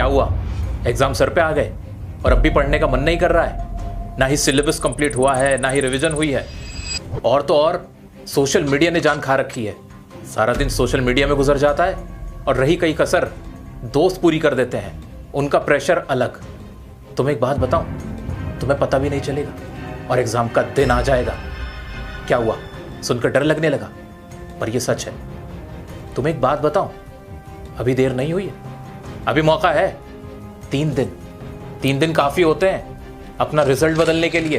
क्या हुआ, exam sir पे आ गए और अब भी पढ़ने का मन नहीं कर रहा है? ना ही सिलेबस कंप्लीट हुआ है, ना ही रिवीजन हुई है, और तो और सोशल मीडिया ने जान खा रखी है। सारा दिन सोशल मीडिया में गुजर जाता है और रही कई कसर दोस्त पूरी कर देते हैं, उनका प्रेशर अलग। तुम्हें एक बात बताऊं, तुम्हें पता भी नहीं चलेगा और एग्जाम का दिन आ जाएगा। क्या हुआ, सुनकर डर लगने लगा? पर यह सच है। तुम्हें एक बात बताऊं, अभी देर नहीं हुई है, अभी मौका है। 3 दिन काफी होते हैं अपना रिजल्ट बदलने के लिए।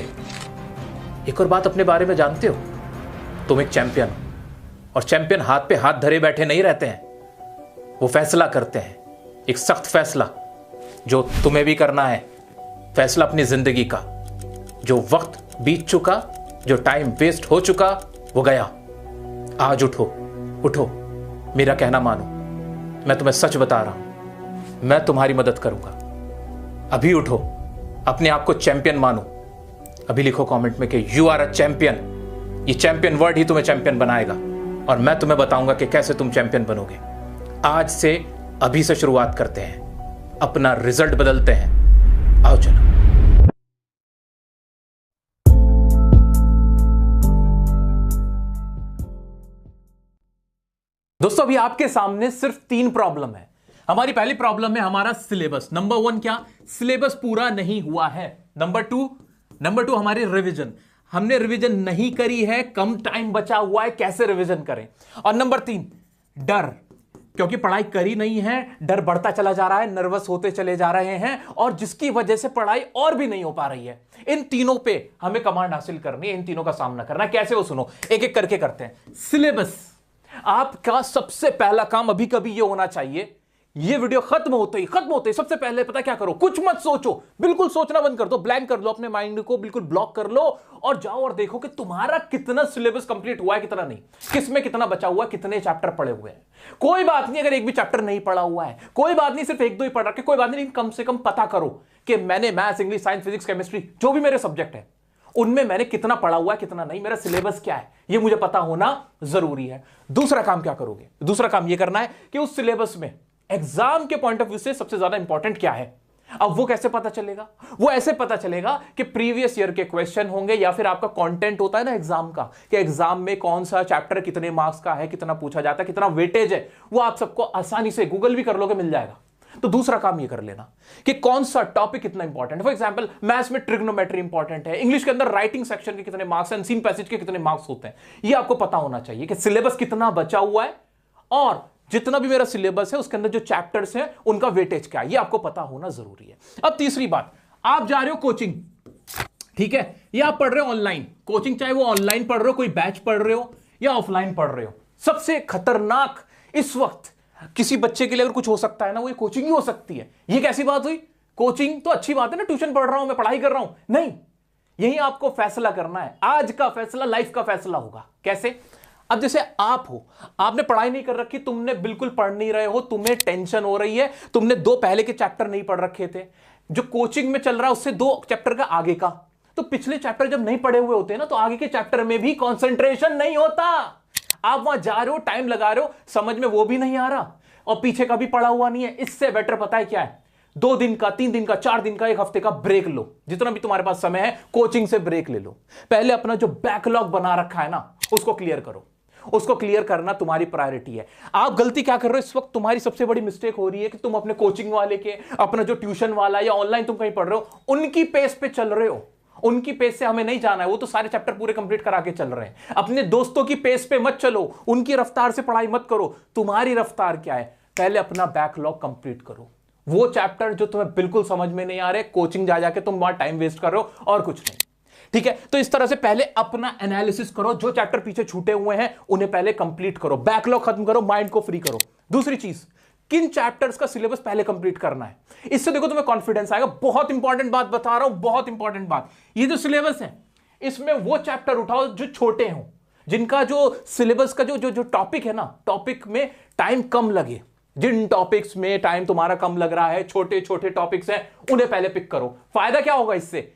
एक और बात अपने बारे में जानते हो, तुम एक चैंपियन हो, और चैंपियन हाथ पे हाथ धरे बैठे नहीं रहते हैं, वो फैसला करते हैं, एक सख्त फैसला जो तुम्हें भी करना है। फैसला अपनी जिंदगी का, जो वक्त बीत चुका, जो टाइम वेस्ट हो चुका, वो गया। आज उठो, उठो, मेरा कहना मानो। मैं तुम्हें सच बता रहा हूं, मैं तुम्हारी मदद करूंगा। अभी उठो, अपने आप को चैंपियन मानो। अभी लिखो कमेंट में कि यू आर अ चैंपियन। ये चैंपियन वर्ड ही तुम्हें चैंपियन बनाएगा, और मैं तुम्हें बताऊंगा कि कैसे तुम चैंपियन बनोगे। आज से, अभी से शुरुआत करते हैं, अपना रिजल्ट बदलते हैं। आओ चलो। दोस्तों, अभी आपके सामने सिर्फ 3 प्रॉब्लम है। हमारी पहली प्रॉब्लम है हमारा सिलेबस। नंबर 1 क्या, सिलेबस पूरा नहीं हुआ है। नंबर 2 हमारी रिवीजन, हमने रिवीजन नहीं करी है, कम टाइम बचा हुआ है, कैसे रिवीजन करें। और नंबर 3 डर, क्योंकि पढ़ाई करी नहीं है, डर बढ़ता चला जा रहा है, नर्वस होते चले जा रहे हैं, और जिसकी वजह से पढ़ाई और भी नहीं हो पा रही है। इन तीनों पे हमें कमांड हासिल करनी है, इन तीनों का सामना करना है। कैसे, वो सुनो, एक एक करके करते हैं। सिलेबस, आपका सबसे पहला काम अभी कभी ये होना चाहिए, ये वीडियो खत्म होते ही सबसे पहले पता क्या करो, कुछ मत सोचो, बिल्कुल सोचना बंद कर दो, ब्लैंक कर लो, अपने माइंड को बिल्कुल ब्लॉक कर लो, और जाओ और देखो कि तुम्हारा कितना सिलेबस कंप्लीट हुआ है, कितना नहीं, किसमें कितना बचा हुआ है, कितने चैप्टर पढ़े हुए हैं। कोई बात नहीं अगर एक भी चैप्टर नहीं पढ़ा हुआ है, कोई बात नहीं सिर्फ 1-2 ही पढ़ रखे, कोई बात नहीं, कम से कम पता करो कि मैंने maths, English, science, physics, chemistry, जो भी मेरे सब्जेक्ट है, उनमें मैंने कितना पढ़ा हुआ है, कितना नहीं, मेरा सिलेबस क्या है, ये मुझे पता होना जरूरी है। दूसरा काम क्या करोगे, दूसरा काम ये करना है कि उस सिलेबस में एग्जाम के पॉइंट ऑफ व्यू से सबसे ज्यादा इंपॉर्टेंट क्या है। अब वो कैसे पता चलेगा, वो ऐसे पता चलेगा कि प्रीवियस ईयर के क्वेश्चन होंगे, या फिर आपका कंटेंट होता है ना एग्जाम का, कि एग्जाम में कौन सा चैप्टर कितने मार्क्स का है, कितना पूछा जाता है, कितना वेटेज है, वो आप सबको आसानी से गूगल भी कर लोगे, मिल जाएगा। तो दूसरा काम ये कर लेना कि कौन सा टॉपिक कितना इंपॉर्टेंट है। फॉर एग्जांपल, मैथ्स में ट्रिग्नोमेट्री इंपॉर्टेंट है, इंग्लिश के अंदर राइटिंग सेक्शन के कितने मार्क्स हैं, अनसीन पैसेज के कितने मार्क्स होते हैं, ये आपको पता होना चाहिए कि सिलेबस कितना बचा हुआ है, और जितना भी मेरा सिलेबस है उसके अंदर जो चैप्टर्स हैं उनका वेटेज क्या है, ये आपको पता होना जरूरी है। अब तीसरी बात, आप जा रहे हो कोचिंग, ठीक है, या आप पढ़ रहे हो ऑनलाइन कोचिंग, चाहे वो ऑनलाइन पढ़ रहे हो, कोई बैच पढ़ रहे हो, या ऑफलाइन पढ़ रहे हो, सबसे खतरनाक इस वक्त किसी बच्चे के लिए अगर कुछ हो सकता है ना, वो ये कोचिंग ही हो सकती है। ये कैसी बात हुई, कोचिंग तो अच्छी बात है ना, ट्यूशन पढ़ रहा हूं मैं, पढ़ाई कर रहा हूं, नहीं, यही आपको फैसला करना है। आज का फैसला लाइफ का फैसला होगा। कैसे, अब जैसे आप हो, आपने पढ़ाई नहीं कर रखी, तुमने बिल्कुल पढ़ नहीं रहे हो, तुम्हें टेंशन हो रही है, तुमने 2 पहले के चैप्टर नहीं पढ़ रखे थे, जो कोचिंग में चल रहा है उससे 2 चैप्टर का आगे का, तो पिछले चैप्टर जब नहीं पढ़े हुए होते ना, तो आगे के चैप्टर में भी कंसंट्रेशन नहीं होता। आप वहां जा रहे हो, टाइम लगा रहे हो, समझ में वो भी नहीं आ रहा, और पीछे का भी पढ़ा हुआ नहीं है। इससे बेटर पता है क्या है, 2 दिन का, 3 दिन का, 4 दिन का, 1 हफ्ते का ब्रेक लो, जितना भी तुम्हारे पास समय है, कोचिंग से ब्रेक ले लो। पहले अपना जो बैकलॉग बना रखा है ना, उसको क्लियर करो, उसको क्लियर करना तुम्हारी प्रायोरिटी है। आप गलती क्या कर रहे हो इस वक्त, तुम्हारी सबसे बड़ी मिस्टेक हो रही है कि तुम अपने कोचिंग वाले के, अपना जो ट्यूशन वाला या ऑनलाइन तुम कहीं पढ़ रहे हो, उनकी पेस पे चल रहे हो। उनकी पेस से हमें नहीं जाना है, वो तो सारे चैप्टर पूरे कंप्लीट करा के चल रहे हैं। अपने दोस्तों की पेस पे मत चलो, उनकी रफ्तार से पढ़ाई मत करो। तुम्हारी रफ्तार क्या है, पहले अपना बैकलॉग कंप्लीट करो। वो चैप्टर जो तुम्हें बिल्कुल समझ में नहीं आ रहे, कोचिंग जा जाके तुम वहां टाइम वेस्ट कर रहे हो, और कुछ नहीं, ठीक है। तो इस तरह से पहले अपना एनालिसिस करो, जो चैप्टर पीछे छूटे हुए हैं उन्हें पहले कंप्लीट करो, बैकलॉग खत्म करो, माइंड को फ्री करो। दूसरी चीज, किन चैप्टर्स का सिलेबस पहले कंप्लीट करना है, इससे देखो तुम्हें कॉन्फिडेंस आएगा। बहुत इंपॉर्टेंट बात बता रहा हूं, बहुत इंपॉर्टेंट बात, ये जो सिलेबस है इसमें वो चैप्टर उठाओ जो छोटे हों, जिनका जो सिलेबस का जो टॉपिक है ना, टॉपिक में टाइम कम लगे। जिन टॉपिक्स में टाइम तुम्हारा कम लग रहा है, छोटे छोटे टॉपिक्स हैं, उन्हें पहले पिक करो। फायदा क्या होगा इससे,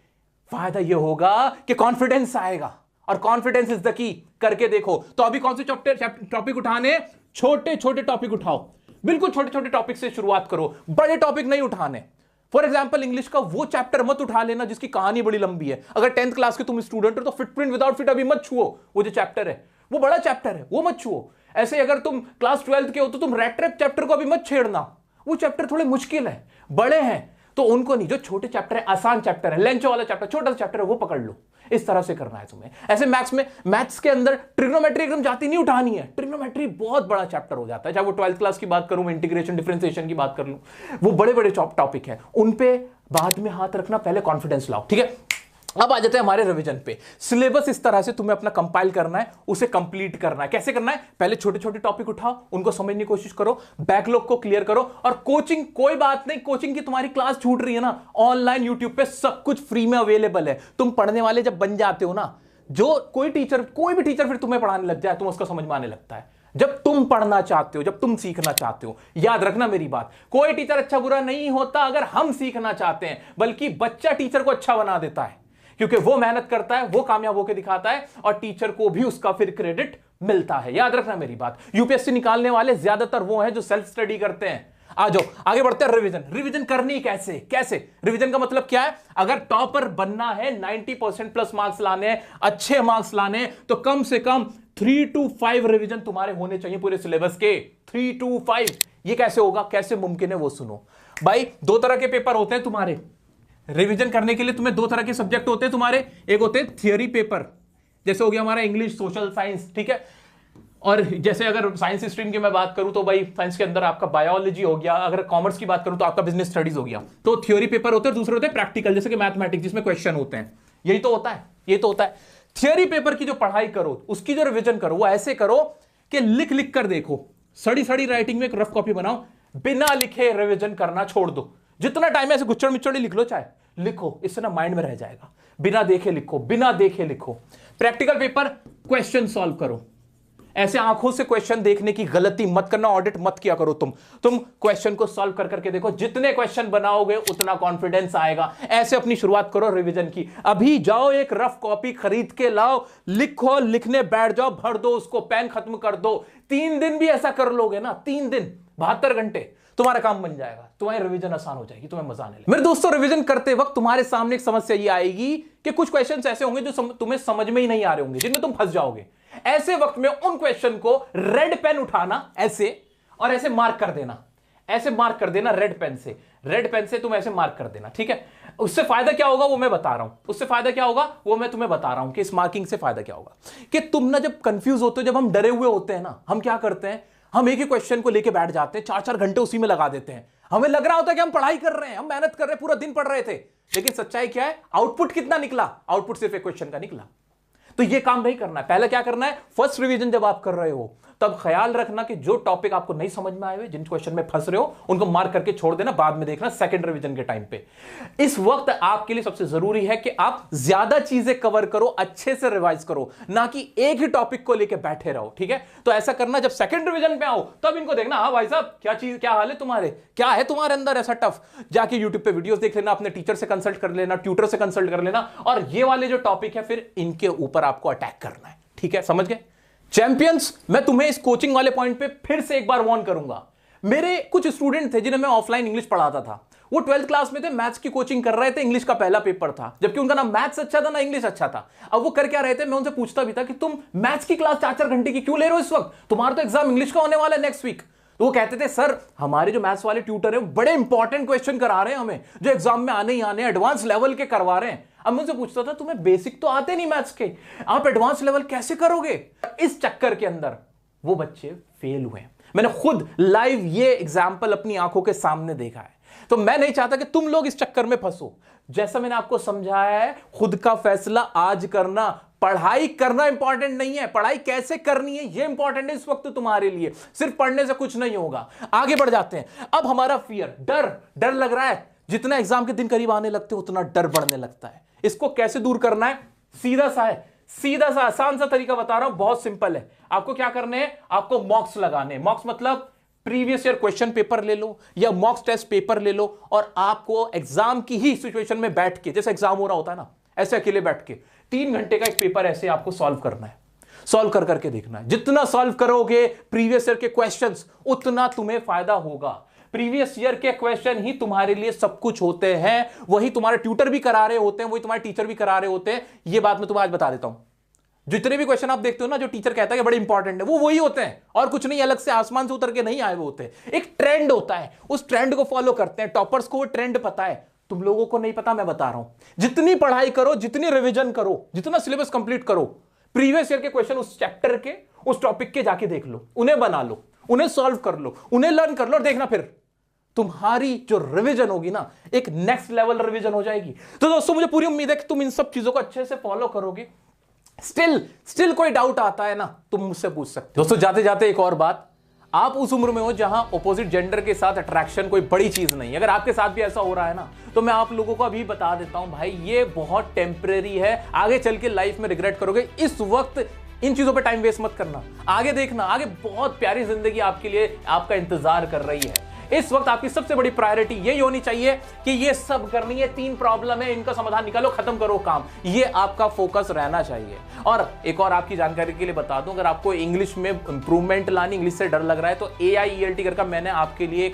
फायदा यह होगा कि कॉन्फिडेंस आएगा, और कॉन्फिडेंस इज द की। करके देखो। तो अभी कौन से टॉपिक उठाने, छोटे छोटे टॉपिक उठाओ, बिल्कुल छोटे छोटे टॉपिक से शुरुआत करो, बड़े टॉपिक नहीं उठाने। फॉर एग्जाम्पल इंग्लिश का वो चैप्टर मत उठा लेना जिसकी कहानी बड़ी लंबी है। अगर 10th क्लास के तुम स्टूडेंट हो तो फिटप्रिंट विदाउट फिट अभी मत छुओ, वो जो चैप्टर है वो बड़ा चैप्टर है, वो मत छुओ। ऐसे अगर तुम क्लास 12th के हो तो तुम रेट ट्रैप चैप्टर को अभी मत छेड़ना, वो चैप्टर थोड़े मुश्किल है, बड़े हैं तो उनको नहीं। जो छोटे चैप्टर है, आसान चैप्टर है, लेंच वाला चैप्टर, छोटा सा चैप्टर है, वो पकड़ लो। इस तरह से करना है तुम्हें। ऐसे मैथ्स के अंदर ट्रिग्नोमेट्री एकदम जाती नहीं उठानी है। ट्रिग्नोमेट्री बहुत बड़ा चैप्टर हो जाता है, चाहे वो 12th क्लास की बात करूं, इंटीग्रेशन डिफरेंशिएशन की बात कर लूं, वो बड़े बड़े टॉपिक है, उन पे बाद में हाथ रखना, पहले कॉन्फिडेंस लाओ, ठीक है। अब आ जाते हैं हमारे रिवीजन पे। सिलेबस इस तरह से तुम्हें अपना कंपाइल करना है, उसे कंप्लीट करना है। कैसे करना है? पहले छोटे छोटे टॉपिक उठाओ, उनको समझने की कोशिश करो, बैकलॉग को क्लियर करो। और कोचिंग, कोई बात नहीं, कोचिंग की तुम्हारी क्लास छूट रही है ना, ऑनलाइन यूट्यूब पे सब कुछ फ्री में अवेलेबल है। तुम पढ़ने वाले जब बन जाते हो ना, जो कोई भी टीचर फिर तुम्हें पढ़ाने लग जाए, तुम उसका समझ में आने लगता है। जब तुम पढ़ना चाहते हो, जब तुम सीखना चाहते हो, याद रखना मेरी बात, कोई टीचर अच्छा बुरा नहीं होता अगर हम सीखना चाहते हैं, बल्कि बच्चा टीचर को अच्छा बना देता है, क्योंकि वो मेहनत करता है, वो कामयाब होकर दिखाता है और टीचर को भी उसका फिर क्रेडिट मिलता है। याद रखना मेरी बात। यूपीएससी निकालने वाले ज्यादातर वो हैं जो सेल्फ स्टडी करते हैं। आ जाओ आगे बढ़ते हैं। रिवीजन करनी कैसे रिवीजन का मतलब क्या है? अगर टॉपर बनना है, 90% प्लस मार्क्स लाने हैं, अच्छे मार्क्स लाने हैं, तो कम से कम 3 to 5 रिवीजन तुम्हारे होने चाहिए पूरे सिलेबस के। 3 to 5। ये कैसे होगा, कैसे मुमकिन है वो सुनो भाई। 2 तरह के पेपर होते हैं तुम्हारे रिवीजन करने के लिए। तुम्हें 2 तरह के सब्जेक्ट होते हैं तुम्हारे। एक होते हैं थियरी पेपर, जैसे हो गया हमारा इंग्लिश, सोशल साइंस, ठीक है। और जैसे अगर साइंस स्ट्रीम की मैं बात करूं तो भाई साइंस के अंदर आपका बायोलॉजी हो गया, अगर कॉमर्स की बात करूं तो आपका बिजनेस स्टडीज हो गया। तो थ्योरी पेपर होते हैं, दूसरे होते हैं प्रैक्टिकल, जैसे कि मैथमेटिक्स, जिसमें क्वेश्चन होते हैं। यही तो होता है। थियरी पेपर की जो पढ़ाई करो, उसकी जो रिवीजन करो, वो ऐसे करो कि लिख कर देखो, सड़ी राइटिंग में एक रफ कॉपी बनाओ, बिना लिखे रिवीजन करना छोड़ दो। जितना टाइम है ऐसे गुच्चड़ मिच्चड़ लिख लो, चाहे लिखो, इससे ना माइंड में रह जाएगा। बिना देखे लिखो। प्रैक्टिकल पेपर, क्वेश्चन सॉल्व करो। ऐसे आंखों से क्वेश्चन देखने की गलती मत करना, ऑडिट मत किया करो। तुम क्वेश्चन को सॉल्व कर करके देखो, जितने क्वेश्चन बनाओगे उतना कॉन्फिडेंस आएगा। ऐसे अपनी शुरुआत करो रिवीजन की। अभी जाओ, एक रफ कॉपी खरीद के लाओ, लिखो, लिखने बैठ जाओ, भर दो उसको, पेन खत्म कर दो। 3 दिन भी ऐसा कर लोगे ना, 3 दिन 72 घंटे, तुम्हारा काम बन जाएगा, तुम्हारी रिवीजन आसान हो जाएगी, तुम्हें मजा आने लगेगा। मेरे दोस्तों, रिवीजन करते वक्त तुम्हारे सामने एक समस्या ये आएगी कि कुछ क्वेश्चंस ऐसे होंगे जो तुम्हें समझ में ही नहीं आ रहे होंगे, जिनमें तुम फंस जाओगे। ऐसे वक्त में उन क्वेश्चन को रेड पेन उठाना ऐसे, और ऐसे मार्क कर देना रेड पेन से तुम ऐसे मार्क कर देना, ठीक है। उससे फायदा क्या होगा वो मैं बता रहा हूं, तुम्हें बता रहा हूं कि इस मार्किंग से फायदा क्या होगा। कि तुम ना जब कंफ्यूज होते हो, जब हम डरे हुए होते हैं ना, हम क्या करते हैं, हम एक ही क्वेश्चन को लेके बैठ जाते हैं, 4-4 घंटे उसी में लगा देते हैं। हमें लग रहा होता है कि हम पढ़ाई कर रहे हैं, हम मेहनत कर रहे हैं, पूरा दिन पढ़ रहे थे, लेकिन सच्चाई क्या है, आउटपुट कितना निकला? आउटपुट सिर्फ एक क्वेश्चन का निकला। तो ये काम नहीं करना है। पहले क्या करना है, फर्स्ट रिवीजन जब आप कर रहे हो तब ख्याल रखना कि जो टॉपिक आपको नहीं समझ में आए हुए, जिन क्वेश्चन में फंस रहे हो, उनको मार्क करके छोड़ देना, बाद में देखना सेकंड रिवीजन के टाइम पे। इस वक्त आपके लिए सबसे जरूरी है कि आप ज्यादा चीजें कवर करो, अच्छे से रिवाइज करो, ना कि एक ही टॉपिक को लेकर बैठे रहो, ठीक है। तो ऐसा करना, जब सेकंड रिवीजन पे आओ तब इनको देखना, हाँ भाई साहब क्या हाल है तुम्हारे, क्या है तुम्हारे अंदर ऐसा टफ। जाके यूट्यूब पे वीडियोस देख लेना, अपने टीचर से कंसल्ट कर लेना, ट्यूटर से कंसल्ट कर लेना, और ये वाले जो टॉपिक है फिर इनके ऊपर आपको अटैक करना है, ठीक है। समझ गए चैंपियंस? मैं तुम्हें इस कोचिंग वाले पॉइंट पे फिर से एक बार वार्न करूंगा। मेरे कुछ स्टूडेंट थे जिन्हें मैं ऑफलाइन इंग्लिश पढ़ाता था, वो 12th क्लास में थे, मैथ्स की कोचिंग कर रहे थे, इंग्लिश का पहला पेपर था, जबकि उनका ना मैथ्स अच्छा था ना इंग्लिश अच्छा था। अब वो कर क्या रहे थे, मैं उनसे पूछता भी था कि तुम मैथ्स की क्लास 4-4 घंटे की क्यों ले रहे हो इस वक्त, तुम्हारा तो एग्जाम इंग्लिश का होने वाला है नेक्स्ट वीक। तो वो कहते थे, सर हमारे जो मैथ्स वाले ट्यूटर हैं बड़े इंपॉर्टेंट क्वेश्चन करा रहे हैं हमें, जो एग्जाम में आने ही आने, एडवांस लेवल के करवा रहे हैं। अब मैं उनसे पूछता था, तुम्हें बेसिक तो आते नहीं मैथ्स के, आप एडवांस लेवल कैसे करोगे? इस चक्कर के अंदर वो बच्चे फेल हुए। मैंने खुद लाइव ये एग्जाम्पल अपनी आंखों के सामने देखा है। तो मैं नहीं चाहता कि तुम लोग इस चक्कर में फंसो। जैसा मैंने आपको समझाया है, खुद का फैसला आज करना। पढ़ाई करना इंपॉर्टेंट नहीं है, पढ़ाई कैसे करनी है ये इंपॉर्टेंट है इस वक्त तुम्हारे लिए। सिर्फ पढ़ने से कुछ नहीं होगा। आगे बढ़ जाते हैं। अब हमारा फियर, डर लग रहा है, जितना एग्जाम के दिन करीब आने लगते हैं उतना डर बढ़ने लगता है। इसको कैसे दूर करना है? सीधा सा आसान सा तरीका बता रहा हूं, बहुत सिंपल है। आपको क्या करने हैं, आपको मॉक्स लगाने। मॉक्स मतलब प्रीवियस ईयर क्वेश्चन पेपर ले लो या मॉक्स टेस्ट पेपर ले लो, और आपको एग्जाम की ही सिचुएशन में बैठ के, जैसे एग्जाम हो रहा होता है ना, ऐसे अकेले बैठ के 3 घंटे का एक पेपर ऐसे आपको सॉल्व करना है। सॉल्व कर करके देखना है। जितना सॉल्व करोगे प्रीवियस ईयर के क्वेश्चंस, उतना तुम्हें फायदा होगा। प्रीवियस ईयर के क्वेश्चन ही तुम्हारे लिए सब कुछ होते हैं, वही तुम्हारे ट्यूटर भी करा रहे होते हैं, वही तुम्हारे टीचर भी करा रहे होते हैं। ये बात मैं तुम्हें आज बता देता हूं। जितने भी क्वेश्चन आप देखते हो ना, जो टीचर कहता है कि बड़े इंपॉर्टेंट है, वो वही होते हैं और कुछ नहीं, अलग से आसमान से उतर के नहीं आए हुए होते। एक ट्रेंड होता है, उस ट्रेंड को फॉलो करते हैं। टॉपर्स को वो ट्रेंड पता है, तुम लोगों को नहीं पता, मैं बता रहा हूं। जितनी पढ़ाई करो, जितनी रिवीजन करो, जितना सिलेबस कंप्लीट करो, प्रीवियस ईयर के क्वेश्चन उस चैप्टर के, उस टॉपिक के जाके देख लो, उन्हें बना लो, उन्हें सॉल्व कर लो, उन्हें लर्न कर लो और देखना फिर तुम्हारी जो रिवीजन होगी ना, एक नेक्स्ट लेवल रिवीजन हो जाएगी। तो दोस्तों मुझे पूरी उम्मीद है कि तुम इन सब चीजों को अच्छे से फॉलो करोगे। स्टिल कोई डाउट आता है ना, तुम मुझसे पूछ सकते हो। दोस्तों जाते जाते एक और बात, आप उस उम्र में हो जहां ऑपोजिट जेंडर के साथ अट्रैक्शन कोई बड़ी चीज नहीं है। अगर आपके साथ भी ऐसा हो रहा है ना, तो मैं आप लोगों को अभी बता देता हूं भाई, ये बहुत टेम्परेरी है। आगे चल के लाइफ में रिग्रेट करोगे। इस वक्त इन चीजों पे टाइम वेस्ट मत करना, आगे देखना, आगे बहुत प्यारी जिंदगी आपके लिए आपका इंतजार कर रही है। इस वक्त आपकी सबसे बड़ी प्रायोरिटी यही होनी चाहिए कि ये सब करनी है, 3 प्रॉब्लम है, इनका समाधान निकालो, खत्म करो काम। ये आपका फोकस रहना चाहिए। और एक और आपकी जानकारी के लिए बता दूं, अगर आपको इंग्लिश में इंप्रूवमेंट लानी, इंग्लिश से डर लग रहा है, तो AIELT करके मैंने आपके लिए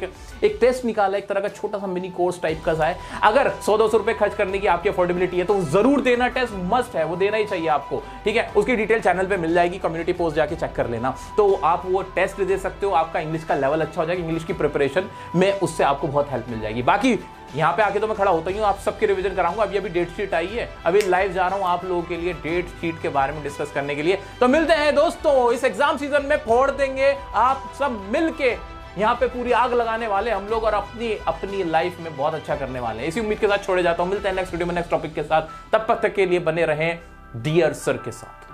एक टेस्ट निकाला, एक तरह का छोटा सा मिनी कोर्स टाइप का है। अगर 100-200 रुपए खर्च करने की आपकी अफोर्डेबिलिटी है तो जरूर देना, टेस्ट मस्ट है, वो देना ही चाहिए आपको, ठीक है। उसकी डिटेल चैनल पे मिल जाएगी, कम्युनिटी पोस्ट जाके चेक कर लेना। तो आप वो टेस्ट दे सकते हो, आपका इंग्लिश का लेवल अच्छा हो जाएगा, इंग्लिश की प्रिपरेशन में उससे आपको बहुत हेल्प मिल जाएगी। बाकी यहां पे आके तो मैं खड़ा होता ही हूं, आप सबकी रिवीजन कराऊंगा। अभी डेट शीट आई है, अभी लाइव जा रहा हूं आप लोगों के लिए डेट शीट के बारे में डिस्कस करने के लिए। तो मिलते हैं दोस्तों, इस एग्जाम सीजन में फोड़ देंगे आप सब मिलके, यहां पे पूरी आग लगाने वाले हम लोग और अपनी लाइफ में बहुत अच्छा करने वाले हैं। इसी उम्मीद के साथ छोड़े जाता हूं। मिलते हैं नेक्स्ट वीडियो में नेक्स्ट टॉपिक के साथ। तब तक के लिए बने रहें डियर सर के साथ।